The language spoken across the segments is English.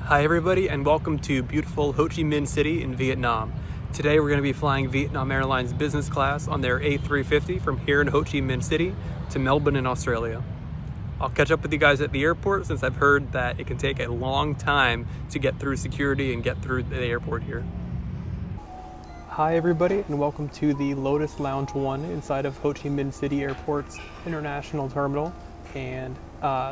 Hi everybody, and welcome to beautiful Ho Chi Minh City in Vietnam. Today we're going to be flying Vietnam Airlines business class on their A350 from here in Ho Chi Minh City to Melbourne in Australia. I'll catch up with you guys at the airport since I've heard that it can take a long time to get through security and get through the airport here. Hi everybody, and welcome to the Lotus Lounge 1 inside of Ho Chi Minh City Airport's International Terminal. And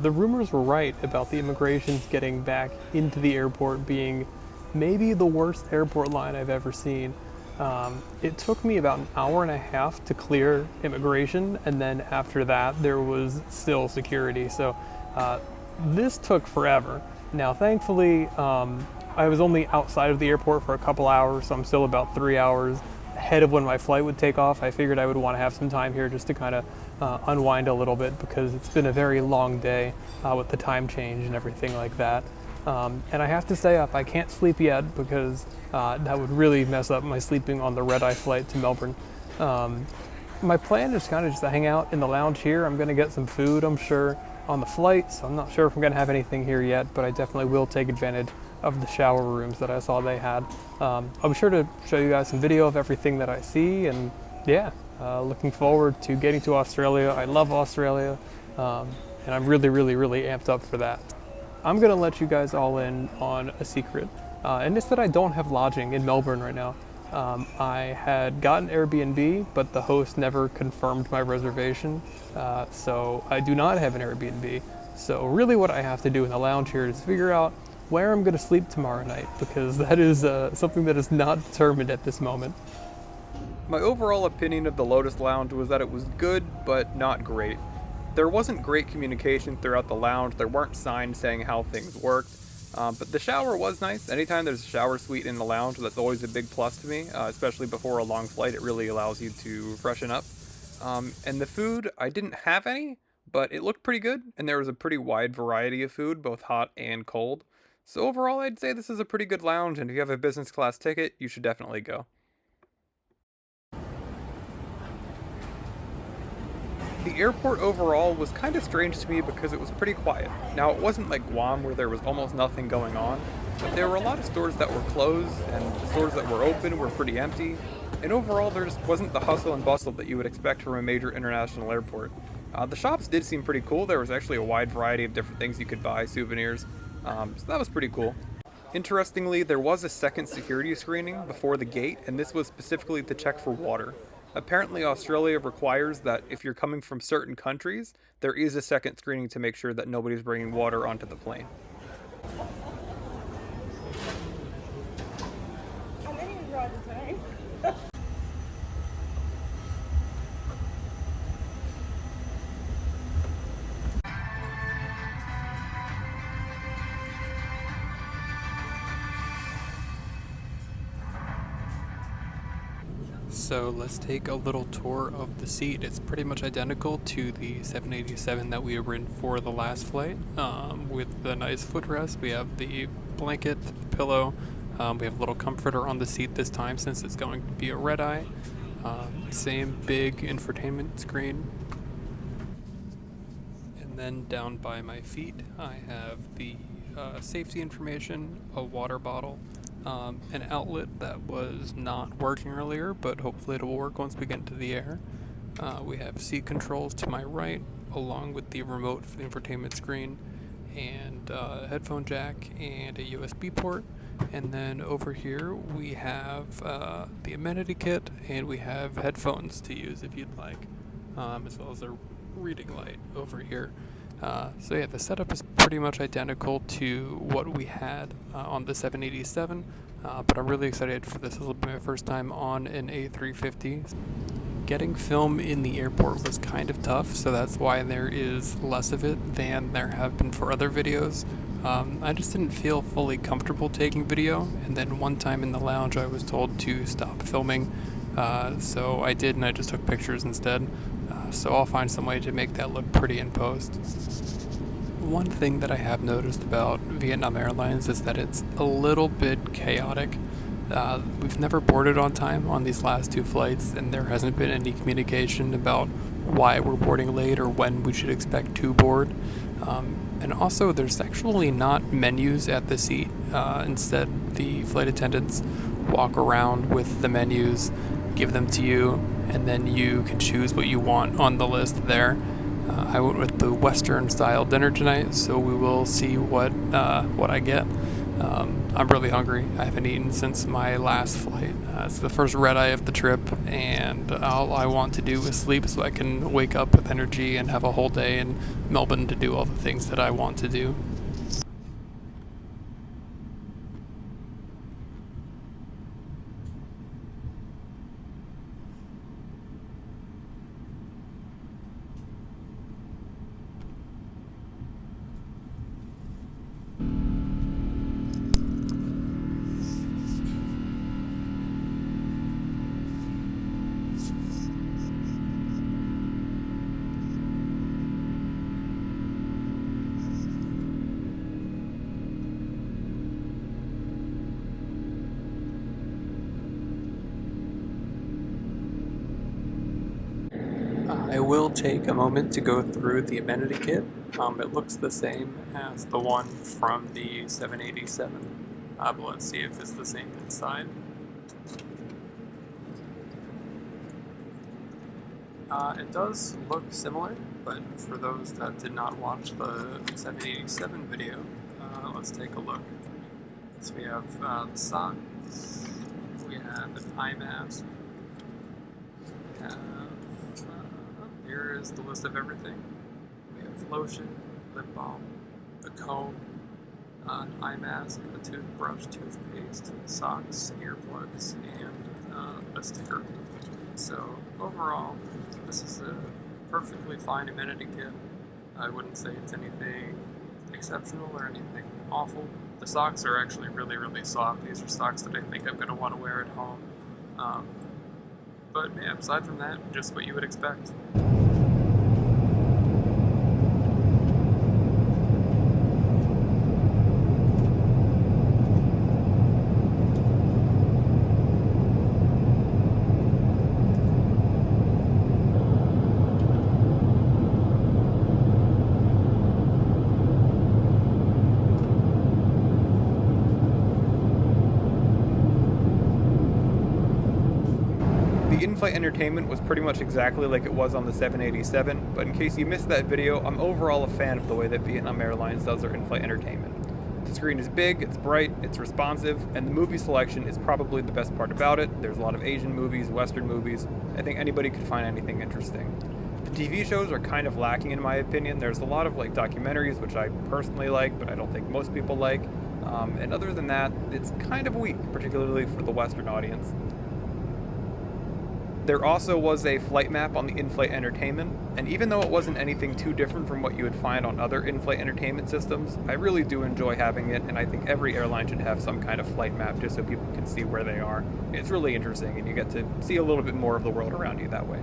the rumors were right about the immigrations getting back into the airport being maybe the worst airport line I've ever seen. It took me about an hour and a half to clear immigration, and then after that there was still security. So this took forever. Now thankfully I was only outside of the airport for a couple hours, so I'm still about 3 hours ahead of when my flight would take off. I figured I would want to have some time here just to kind of unwind a little bit because it's been a very long day with the time change and everything like that. And I have to stay up. I can't sleep yet because that would really mess up my sleeping on the red-eye flight to Melbourne. My plan is kind of just to hang out in the lounge here. I'm going to get some food, I'm sure, on the flight, so I'm not sure if I'm going to have anything here yet, but I definitely will take advantage of the shower rooms that I saw they had. I'll be sure to show you guys some video of everything that I see, and yeah, looking forward to getting to Australia. I love Australia, and I'm really amped up for that. I'm gonna let you guys all in on a secret, and it's that I don't have lodging in Melbourne right now. I had gotten Airbnb, but the host never confirmed my reservation, so I do not have an Airbnb. So really what I have to do in the lounge here is figure out where I'm going to sleep tomorrow night, because that is something that is not determined at this moment. My overall opinion of the Lotus Lounge was that it was good, but not great. There wasn't great communication throughout the lounge. There weren't signs saying how things worked, but the shower was nice. Anytime there's a shower suite in the lounge, that's always a big plus to me, especially before a long flight. It really allows you to freshen up. And the food, I didn't have any, but it looked pretty good, and there was a pretty wide variety of food, both hot and cold. So overall, I'd say this is a pretty good lounge, and if you have a business class ticket, you should definitely go. The airport overall was kind of strange to me because it was pretty quiet. Now, it wasn't like Guam where there was almost nothing going on, but there were a lot of stores that were closed, and the stores that were open were pretty empty, and overall there just wasn't the hustle and bustle that you would expect from a major international airport. The shops did seem pretty cool. There was actually a wide variety of different things you could buy, souvenirs. So that was pretty cool. Interestingly, there was a second security screening before the gate, and this was specifically to check for water. Apparently, Australia requires that if you're coming from certain countries, there is a second screening to make sure that nobody's bringing water onto the plane. I didn't even drive the train. So let's take a little tour of the seat. It's pretty much identical to the 787 that we were in for the last flight, with the nice footrest. We have the blanket, the pillow. We have a little comforter on the seat this time since it's going to be a red-eye. Same big infotainment screen. And then down by my feet, I have the safety information, a water bottle, an outlet that was not working earlier, but hopefully it will work once we get into the air. We have seat controls to my right, along with the remote for the infotainment screen, and a headphone jack and a USB port. And then over here we have the Amenity Kit, and we have headphones to use if you'd like, as well as a reading light over here. So yeah, the setup is pretty much identical to what we had on the 787, but I'm really excited for this. This will be my first time on an A350. Getting film in the airport was kind of tough, so that's why there is less of it than there have been for other videos. I just didn't feel fully comfortable taking video, and then one time in the lounge I was told to stop filming, so I did, and I just took pictures instead. So I'll find some way to make that look pretty in post. One thing that I have noticed about Vietnam Airlines is that it's a little bit chaotic. We've never boarded on time on these last two flights, and there hasn't been any communication about why we're boarding late or when we should expect to board. And also, there's actually not menus at the seat. Instead, the flight attendants walk around with the menus, give them to you, and then you can choose what you want on the list there. I went with the Western style dinner tonight, so we will see what I get. I'm really hungry. I haven't eaten since my last flight. It's the first red eye of the trip, and all I want to do is sleep so I can wake up with energy and have a whole day in Melbourne to do all the things that I want to do. I will take a moment to go through the Amenity Kit. It looks the same as the one from the 787, but let's see if it's the same inside. It does look similar, but for those that did not watch the 787 video, let's take a look. So we have the sock, we have an eye mask, we have here is the list of everything. We have lotion, lip balm, a comb, an eye mask, a toothbrush, toothpaste, socks, earplugs, and a sticker. So overall, this is a perfectly fine amenity kit. I wouldn't say it's anything exceptional or anything awful. The socks are actually really, really soft. These are socks that I think I'm going to want to wear at home. But yeah, aside from that, just what you would expect. The in-flight entertainment was pretty much exactly like it was on the 787, but in case you missed that video, I'm overall a fan of the way that Vietnam Airlines does their in-flight entertainment. The screen is big, it's bright, it's responsive, and the movie selection is probably the best part about it. There's a lot of Asian movies, Western movies. I think anybody could find anything interesting. The TV shows are kind of lacking in my opinion. There's a lot of documentaries, which I personally like, but I don't think most people like. And other than that, it's kind of weak, particularly for the Western audience. There also was a flight map on the in-flight entertainment, and even though it wasn't anything too different from what you would find on other in-flight entertainment systems, I really do enjoy having it, and I think every airline should have some kind of flight map just so people can see where they are. It's really interesting, and you get to see a little bit more of the world around you that way.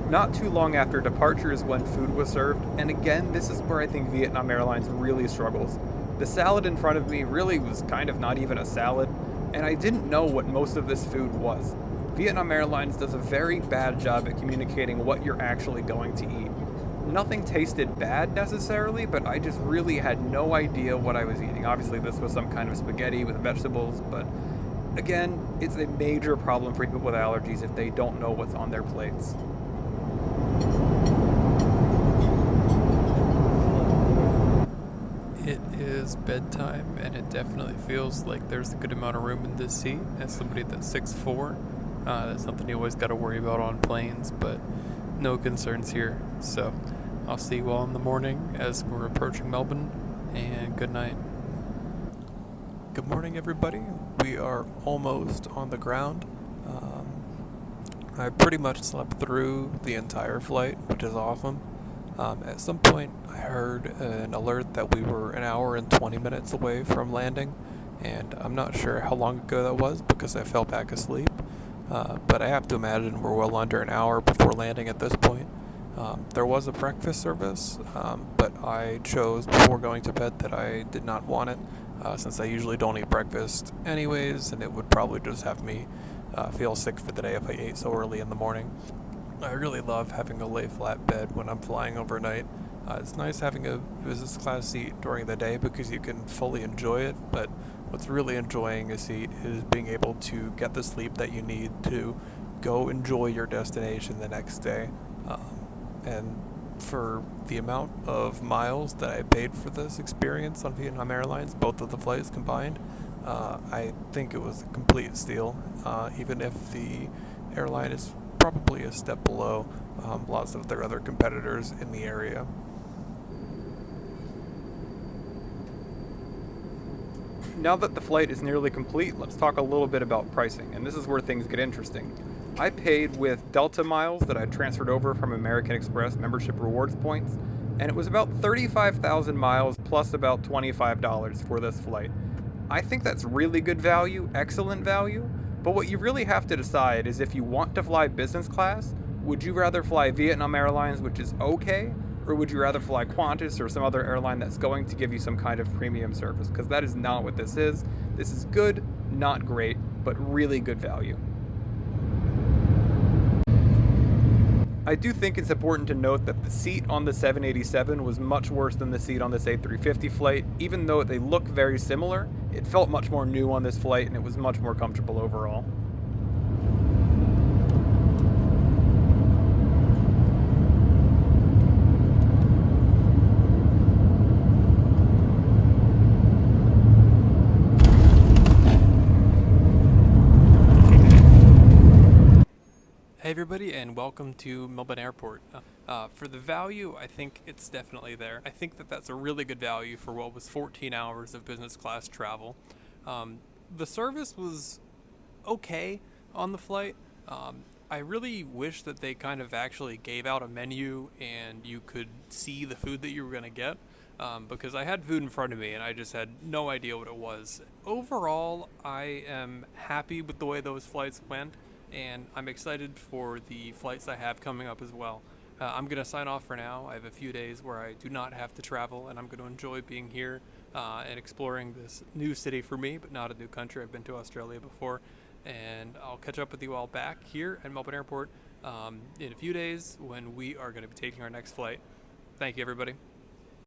Not too long after departure is when food was served, and again, this is where I think Vietnam Airlines really struggles. The salad in front of me really was kind of not even a salad, and I didn't know what most of this food was. Vietnam Airlines does a very bad job at communicating what you're actually going to eat. Nothing tasted bad necessarily, but I just really had no idea what I was eating. Obviously, this was some kind of spaghetti with vegetables, but again, it's a major problem for people with allergies if they don't know what's on their plates. It is bedtime, and it definitely feels like there's a good amount of room in this seat. As somebody that's 6'4", that's something you always got to worry about on planes, but no concerns here. So I'll see you all in the morning as we're approaching Melbourne, and good night. Good morning, everybody. We are almost on the ground. I pretty much slept through the entire flight, which is awesome. At some point, I heard an alert that we were an hour and 20 minutes away from landing, and I'm not sure how long ago that was because I fell back asleep, but I have to imagine we're well under an hour before landing at this point. There was a breakfast service, but I chose before going to bed that I did not want it, since I usually don't eat breakfast anyways, and it would probably just have me feel sick for the day if I ate so early in the morning. I really love having a lay flat bed when I'm flying overnight. It's nice having a business class seat during the day because you can fully enjoy it, but what's really enjoying a seat is being able to get the sleep that you need to go enjoy your destination the next day. And for the amount of miles that I paid for this experience on Vietnam Airlines, both of the flights combined, I think it was a complete steal, even if the airline is probably a step below lots of their other competitors in the area. Now that the flight is nearly complete, let's talk a little bit about pricing, and this is where things get interesting. I paid with Delta miles that I transferred over from American Express membership rewards points, and it was about 35,000 miles plus about $25 for this flight. I think that's really good value, excellent value, but what you really have to decide is if you want to fly business class, would you rather fly Vietnam Airlines, which is okay, or would you rather fly Qantas or some other airline that's going to give you some kind of premium service? Because that is not what this is. This is good, not great, but really good value. I do think it's important to note that the seat on the 787 was much worse than the seat on this A350 flight. Even though they look very similar, it felt much more new on this flight and it was much more comfortable overall. Hey everybody, and welcome to Melbourne Airport. For the value, I think it's definitely there. I think that that's a really good value for what was 14 hours of business class travel. The service was okay on the flight. I really wish that they kind of actually gave out a menu and you could see the food that you were going to get. Because I had food in front of me and I just had no idea what it was. Overall, I am happy with the way those flights went, and I'm excited for the flights I have coming up as well. I'm going to sign off for now. I have a few days where I do not have to travel, and I'm going to enjoy being here and exploring this new city for me, but not a new country. I've been to Australia before, and I'll catch up with you all back here at Melbourne Airport in a few days when we are going to be taking our next flight. Thank you, everybody.